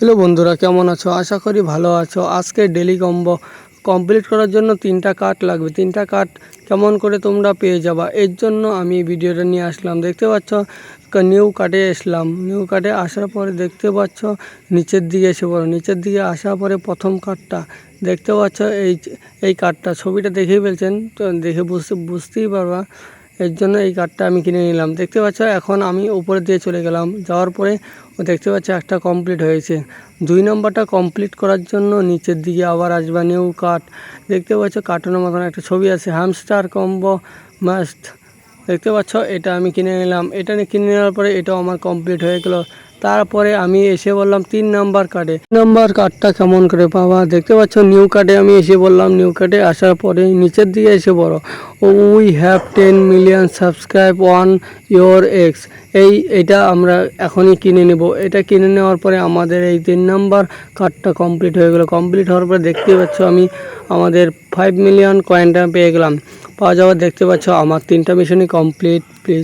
Hello বন্ধুরা, কেমন আছো? আশা করি ভালো আছো। আজকে ডেলি কম্বো কমপ্লিট করার জন্য 3টা কার্ড লাগবে। 3টা কার্ড কেমন করে তোমরা পেয়ে যাবা, এর জন্য আমি ভিডিওটা নিয়ে আসলাম। দেখতে পাচ্ছ নিউ কার্ডে আসলাম। নিউ কার্ডে আসার পরে দেখতে পাচ্ছ নিচের দিকে এসে পড়ো। নিচের দিকে আসার পরে প্রথম কার্ডটা দেখতে পাচ্ছ, এই কার্ডটা ছবিটা দেখেই ফেলছেন, তো দেখে বুঝতেই পারবা। এর জন্য এই কার্ডটা আমি কিনে নিলাম। দেখতে পাচ্ছ এখন আমি উপরে দিয়ে চলে গেলাম। যাওয়ার পরে দেখতে পাচ্ছ একটা কমপ্লিট হয়েছে। 2 নম্বরটা কমপ্লিট করার জন্য নিচের দিকে আবার আসবা। নিউ কার্ড দেখতে পাচ্ছ, কার্টুনের মতন একটা ছবি আছে, হ্যামস্টার কম্বো মাস্ট। দেখতে পাচ্ছ এটা আমি কিনে নিলাম। এটা কিনে নেওয়ার পরে এটাও আমার কমপ্লিট হয়ে গেল। তারপরে আমি এসে বললাম 3 নাম্বার কার্ডে। নাম্বার কার্ডটা কেমন করে পাওয়া, দেখতে পাচ্ছ নিউ কার্ডে আমি এসে বললাম। নিউ কার্ডে আসার পরে নিচের দিকে এসে বড় we have 10 million subscribe on your x. এটা আমরা এখনই কিনে নেব। এটা কিনে নেওয়ার পরে আমাদের এই 3 নাম্বার কার্ডটা কমপ্লিট হয়ে গেল। কমপ্লিট হওয়ার পরে দেখতে পাচ্ছ আমি আমাদের 5 মিলিয়ন কয়েনটা পেয়ে গেলাম। পাওয়া যাওয়ার দেখতে পাচ্ছ আমার 3টা মিশনই কমপ্লিট। প্লিজ